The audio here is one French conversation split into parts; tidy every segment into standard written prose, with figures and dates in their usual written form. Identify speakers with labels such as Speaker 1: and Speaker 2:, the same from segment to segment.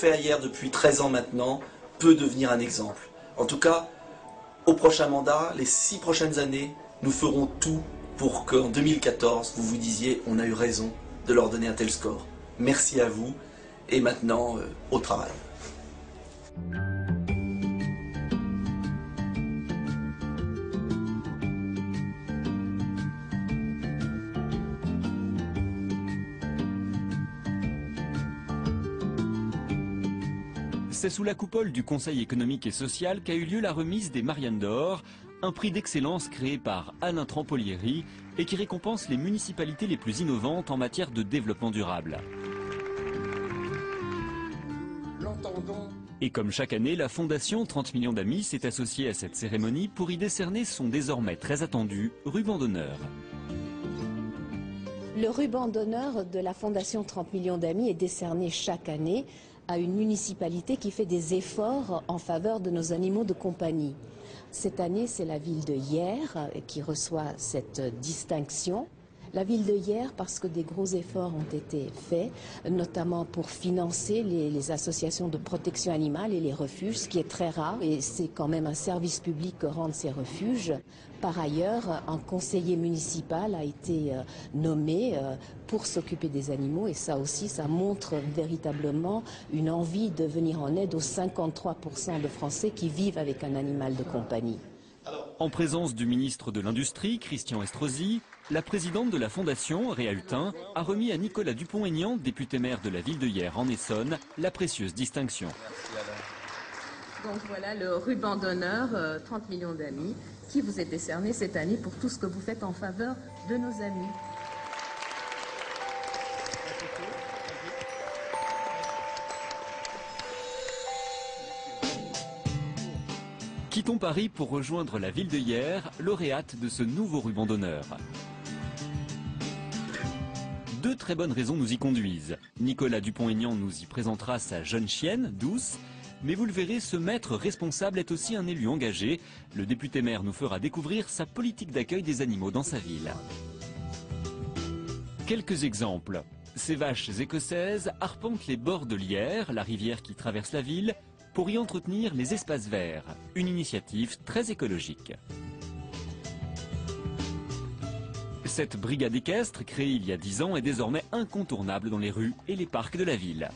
Speaker 1: fait ailleurs depuis 13 ans maintenant peut devenir un exemple. En tout cas, au prochain mandat, les 6 prochaines années, nous ferons tout pour qu'en 2014, vous vous disiez on a eu raison de leur donner un tel score. Merci à vous et maintenant au travail.
Speaker 2: C'est sous la coupole du Conseil économique et social qu'a eu lieu la remise des Marianne d'Or, un prix d'excellence créé par Alain Trampolieri et qui récompense les municipalités les plus innovantes en matière de développement durable. Et comme chaque année, la Fondation 30 millions d'amis s'est associée à cette cérémonie pour y décerner son désormais très attendu ruban d'honneur.
Speaker 3: Le ruban d'honneur de la Fondation 30 millions d'amis est décerné chaque année à une municipalité qui fait des efforts en faveur de nos animaux de compagnie. Cette année, c'est la ville de Hyères qui reçoit cette distinction. La ville de Hyères parce que des gros efforts ont été faits, notamment pour financer les associations de protection animale et les refuges, ce qui est très rare et c'est quand même un service public que rendent ces refuges. Par ailleurs, un conseiller municipal a été nommé pour s'occuper des animaux et ça aussi, ça montre véritablement une envie de venir en aide aux 53% de Français qui vivent avec un animal de compagnie.
Speaker 2: En présence du ministre de l'Industrie, Christian Estrosi, la présidente de la Fondation, Réa Hutin, a remis à Nicolas Dupont-Aignan, député maire de la ville de Hyères en Essonne, la précieuse distinction.
Speaker 3: Donc voilà le ruban d'honneur 30 millions d'amis qui vous est décerné cette année pour tout ce que vous faites en faveur de nos amis.
Speaker 2: Quittons Paris pour rejoindre la ville de Hyères, lauréate de ce nouveau ruban d'honneur. Deux très bonnes raisons nous y conduisent. Nicolas Dupont-Aignan nous y présentera sa jeune chienne, Douce, mais vous le verrez, ce maître responsable est aussi un élu engagé. Le député maire nous fera découvrir sa politique d'accueil des animaux dans sa ville. Quelques exemples. Ces vaches écossaises arpentent les bords de l'Hyères, la rivière qui traverse la ville, pour y entretenir les espaces verts. Une initiative très écologique. Cette brigade équestre, créée il y a 10 ans, est désormais incontournable dans les rues et les parcs de la ville.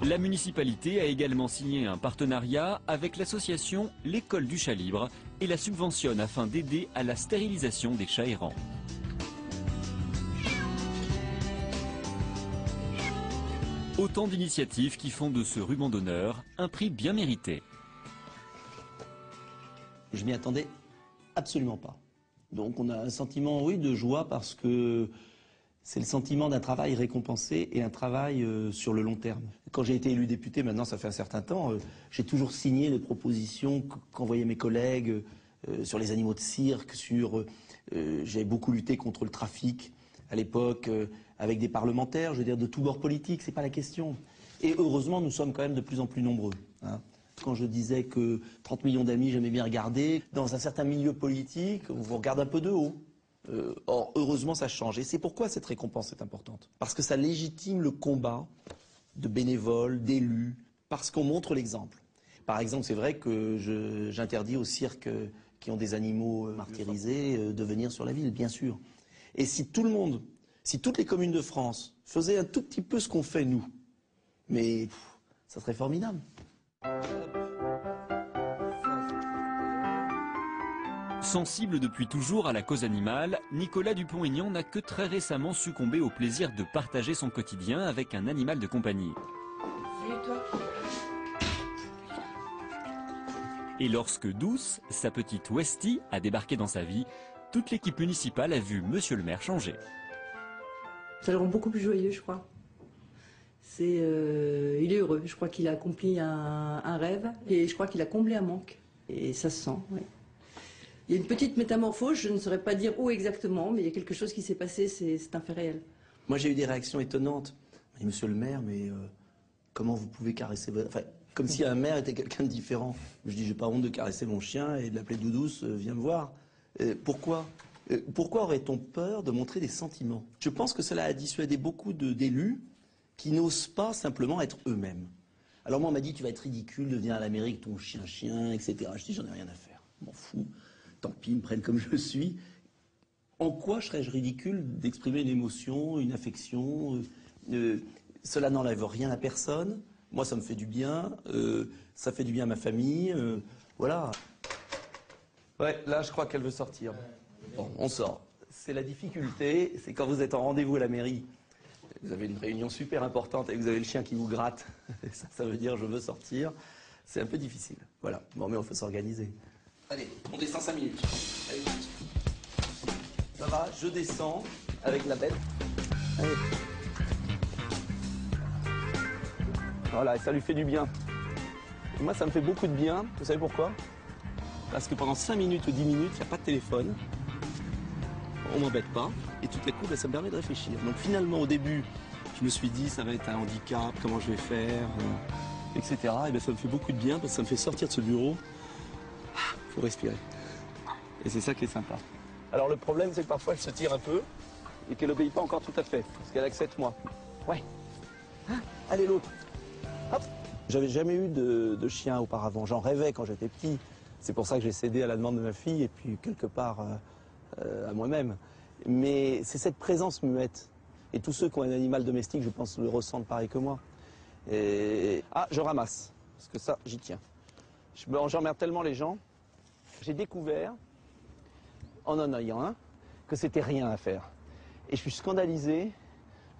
Speaker 2: La municipalité a également signé un partenariat avec l'association L'École du Chat Libre et la subventionne afin d'aider à la stérilisation des chats errants. Autant d'initiatives qui font de ce ruban d'honneur un prix bien mérité.
Speaker 4: Je m'y attendais absolument pas. Donc on a un sentiment, oui, de joie parce que c'est le sentiment d'un travail récompensé et un travail sur le long terme. Quand j'ai été élu député, maintenant ça fait un certain temps, j'ai toujours signé les propositions qu'envoyaient mes collègues sur les animaux de cirque, j'ai beaucoup lutté contre le trafic à l'époque, avec des parlementaires, je veux dire de tous bords politiques, c'est pas la question. Et heureusement, nous sommes quand même de plus en plus nombreux. Hein. Quand je disais que 30 millions d'amis, j'aimais bien regarder, dans un certain milieu politique, on vous regarde un peu de haut. Or, heureusement, ça change. Et c'est pourquoi cette récompense est importante. Parce que ça légitime le combat de bénévoles, d'élus, parce qu'on montre l'exemple. Par exemple, c'est vrai que j'interdis aux cirques qui ont des animaux martyrisés de venir sur la ville, bien sûr. Et si tout le monde, si toutes les communes de France faisaient un tout petit peu ce qu'on fait nous, mais ça serait formidable.
Speaker 2: Sensible depuis toujours à la cause animale, Nicolas Dupont-Aignan n'a que très récemment succombé au plaisir de partager son quotidien avec un animal de compagnie. Et lorsque Douce, sa petite Westie, a débarqué dans sa vie, toute l'équipe municipale a vu Monsieur le maire changer.
Speaker 5: Ça le rend beaucoup plus joyeux, je crois. Il est heureux. Je crois qu'il a accompli un rêve et je crois qu'il a comblé un manque. Et ça se sent, oui. Il y a une petite métamorphose, je ne saurais pas dire où exactement, mais il y a quelque chose qui s'est passé, c'est un fait réel.
Speaker 4: Moi, j'ai eu des réactions étonnantes. Monsieur le maire, mais comment vous pouvez caresser votre... Enfin, comme si un maire était quelqu'un de différent. Je dis, j'ai pas honte de caresser mon chien et de l'appeler Doudouce, viens me voir. Pourquoi aurait-on peur de montrer des sentiments? Je pense que cela a dissuadé beaucoup d'élus qui n'osent pas simplement être eux-mêmes. Alors moi, on m'a dit, tu vas être ridicule de venir à l'Amérique, ton chien, etc. Je dis, j'en ai rien à faire, je m'en fous, tant pis, ils me prennent comme je suis. En quoi serais-je ridicule d'exprimer une émotion, une affection cela n'enlève rien à personne. Moi, ça me fait du bien, ça fait du bien à ma famille, voilà. Ouais, là, je crois qu'elle veut sortir. Bon, on sort. C'est la difficulté, c'est quand vous êtes en rendez-vous à la mairie, vous avez une réunion super importante et vous avez le chien qui vous gratte, ça veut dire je veux sortir, c'est un peu difficile. Voilà, bon, mais il faut s'organiser. Allez, on descend 5 minutes. Allez, ça va, je descends avec la bête. Allez. Voilà, et ça lui fait du bien. Et moi, ça me fait beaucoup de bien. Vous savez pourquoi? Parce que pendant 5 minutes ou 10 minutes, il n'y a pas de téléphone. On m'embête pas. Et tout à coup, ça me permet de réfléchir. Donc finalement, au début, je me suis dit, ça va être un handicap, comment je vais faire, etc. Et ça me fait beaucoup de bien parce que ça me fait sortir de ce bureau. Il faut respirer. Et c'est ça qui est sympa. Alors le problème, c'est que parfois, elle se tire un peu et qu'elle n'obéit pas encore tout à fait. Parce qu'elle accepte moi. Ouais. Allez, l'autre. Hop. J'avais jamais eu de chien auparavant. J'en rêvais quand j'étais petit. C'est pour ça que j'ai cédé à la demande de ma fille et puis quelque part à moi-même. Mais c'est cette présence muette. Et tous ceux qui ont un animal domestique, je pense, le ressentent pareil que moi. Et... Ah, je ramasse. Parce que ça, j'y tiens. J'emmerde tellement les gens. J'ai découvert, en ayant un, que c'était rien à faire. Et je suis scandalisé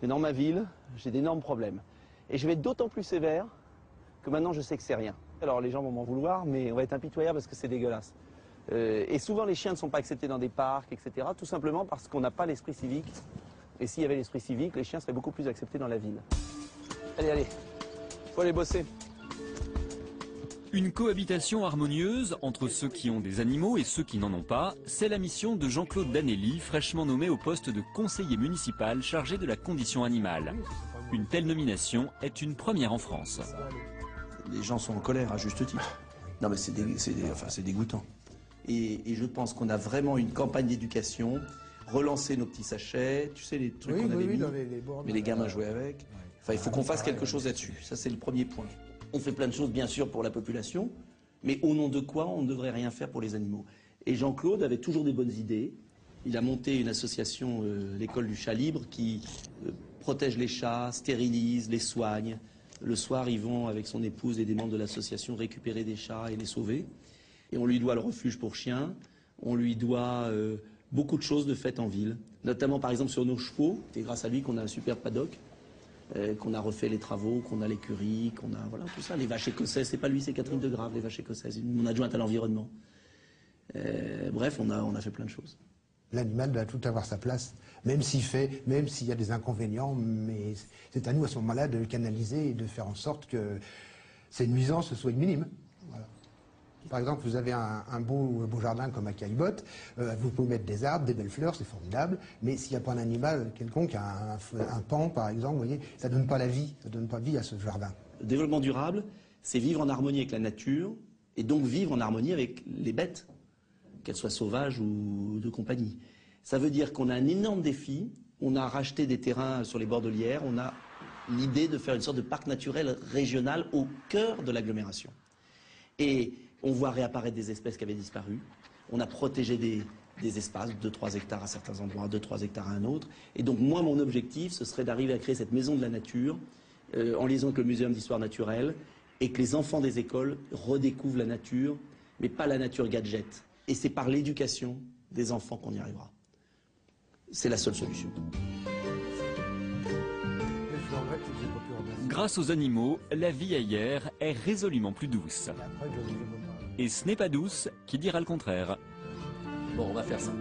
Speaker 4: que dans ma ville, j'ai d'énormes problèmes. Et je vais être d'autant plus sévère que maintenant je sais que c'est rien. Alors les gens vont m'en vouloir, mais on va être impitoyable parce que c'est dégueulasse. Et souvent les chiens ne sont pas acceptés dans des parcs, etc. Tout simplement parce qu'on n'a pas l'esprit civique. Et s'il y avait l'esprit civique, les chiens seraient beaucoup plus acceptés dans la ville. Allez, allez, faut aller bosser.
Speaker 2: Une cohabitation harmonieuse entre ceux qui ont des animaux et ceux qui n'en ont pas, c'est la mission de Jean-Claude Danelli, fraîchement nommé au poste de conseiller municipal chargé de la condition animale. Une telle nomination est une première en France.
Speaker 4: Les gens sont en colère, à juste titre. Non mais c'est dégoûtant. Et je pense qu'on a vraiment une campagne d'éducation, relancer nos petits sachets, tu sais les trucs qu'on avait mis, mais les gamins jouaient avec. Enfin, il faut qu'on fasse quelque chose là-dessus, ça c'est le premier point. On fait plein de choses bien sûr pour la population, mais au nom de quoi on ne devrait rien faire pour les animaux. Et Jean-Claude avait toujours des bonnes idées. Il a monté une association, l'école du chat libre, qui protège les chats, stérilise, les soigne. Le soir, ils vont avec son épouse et des membres de l'association récupérer des chats et les sauver. Et on lui doit le refuge pour chiens, on lui doit beaucoup de choses de faites en ville, notamment par exemple sur nos chevaux. C'est grâce à lui qu'on a un super paddock, qu'on a refait les travaux, qu'on a l'écurie, qu'on a voilà tout ça. Les vaches écossaises, c'est pas lui, c'est Catherine de Grave, les vaches écossaises, mon adjointe à l'environnement. Bref, on a fait plein de choses.
Speaker 6: L'animal doit tout avoir sa place, même s'il y a des inconvénients, mais c'est à nous à ce moment-là de le canaliser et de faire en sorte que ces nuisances soient minimes. Voilà. Par exemple, vous avez un beau jardin comme à Caillebotte, vous pouvez mettre des arbres, des belles fleurs, c'est formidable, mais s'il n'y a pas un animal quelconque, un paon par exemple, vous voyez, ça ne donne pas la vie, ça ne donne pas vie à ce jardin.
Speaker 4: Le développement durable, c'est vivre en harmonie avec la nature et donc vivre en harmonie avec les bêtes, qu'elles soient sauvages ou de compagnie. Ça veut dire qu'on a un énorme défi, on a racheté des terrains sur les bords de l'Yerre, on a l'idée de faire une sorte de parc naturel régional au cœur de l'agglomération. Et on voit réapparaître des espèces qui avaient disparu, on a protégé des espaces, 2-3 hectares à certains endroits, 2-3 hectares à un autre. Et donc moi, mon objectif, ce serait d'arriver à créer cette maison de la nature, en liaison avec le Muséum d'histoire naturelle, et que les enfants des écoles redécouvrent la nature, mais pas la nature gadget. Et c'est par l'éducation des enfants qu'on y arrivera. C'est la seule solution.
Speaker 2: Grâce aux animaux, la vie ailleurs est résolument plus douce. Et ce n'est pas douce qui dira le contraire.
Speaker 4: Bon, on va faire ça.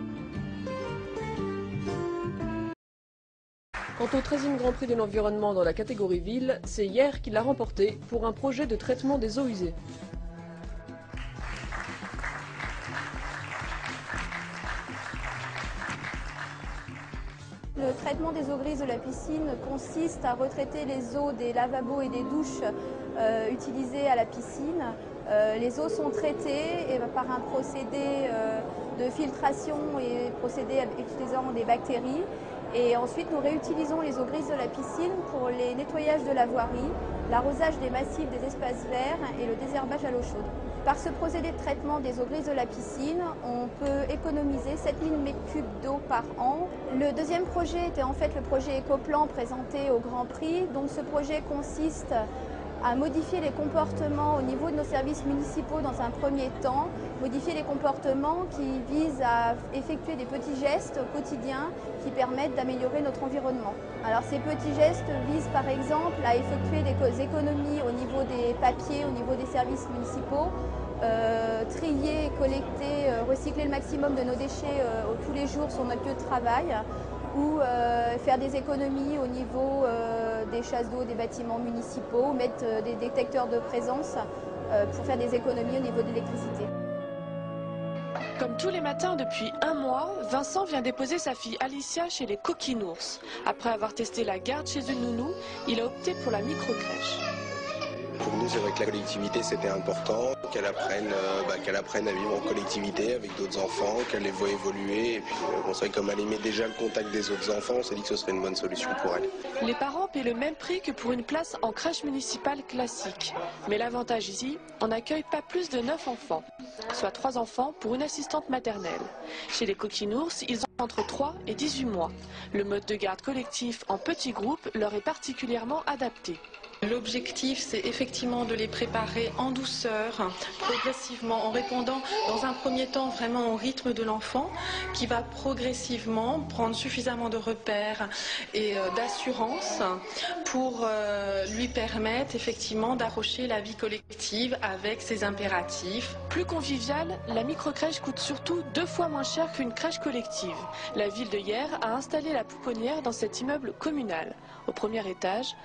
Speaker 7: Quant au 13e Grand Prix de l'environnement dans la catégorie ville, c'est hier qu'il l'a remporté pour un projet de traitement des eaux usées.
Speaker 8: Le traitement des eaux grises de la piscine consiste à retraiter les eaux des lavabos et des douches utilisées à la piscine. Les eaux sont traitées par un procédé de filtration et procédé utilisant des bactéries. Et ensuite, nous réutilisons les eaux grises de la piscine pour les nettoyages de la voirie, l'arrosage des massifs des espaces verts et le désherbage à l'eau chaude. Par ce procédé de traitement des eaux grises de la piscine, on peut économiser 7000 m3 d'eau par an. Le deuxième projet était en fait le projet Ecoplan présenté au Grand Prix. Donc ce projet consiste à modifier les comportements au niveau de nos services municipaux dans un premier temps, modifier les comportements qui visent à effectuer des petits gestes au quotidien qui permettent d'améliorer notre environnement. Alors ces petits gestes visent par exemple à effectuer des économies au niveau des papiers, au niveau des services municipaux, trier, collecter, recycler le maximum de nos déchets tous les jours sur notre lieu de travail, ou faire des économies au niveau des chasses d'eau des bâtiments municipaux, mettre des détecteurs de présence pour faire des économies au niveau de l'électricité.
Speaker 7: Comme tous les matins depuis un mois, Vincent vient déposer sa fille Alicia chez les Coquinours. Après avoir testé la garde chez une nounou, il a opté pour la microcrèche.
Speaker 9: Pour nous, c'est vrai que la collectivité, c'était important, qu'elle apprenne à vivre en collectivité avec d'autres enfants, qu'elle les voit évoluer. Et puis, on savait comme elle aimait déjà le contact des autres enfants, on s'est dit que ce serait une bonne solution pour elle.
Speaker 7: Les parents paient le même prix que pour une place en crèche municipale classique. Mais l'avantage ici, on n'accueille pas plus de 9 enfants, soit 3 enfants pour une assistante maternelle. Chez les Coquinours, ils ont entre 3 et 18 mois. Le mode de garde collectif en petits groupes leur est particulièrement adapté.
Speaker 10: L'objectif, c'est effectivement de les préparer en douceur, progressivement, en répondant dans un premier temps vraiment au rythme de l'enfant, qui va progressivement prendre suffisamment de repères et d'assurance pour lui permettre effectivement d'approcher la vie collective avec ses impératifs.
Speaker 7: Plus conviviale, la microcrèche coûte surtout 2 fois moins cher qu'une crèche collective. La ville de Hyères a installé la pouponnière dans cet immeuble communal. Au premier étage,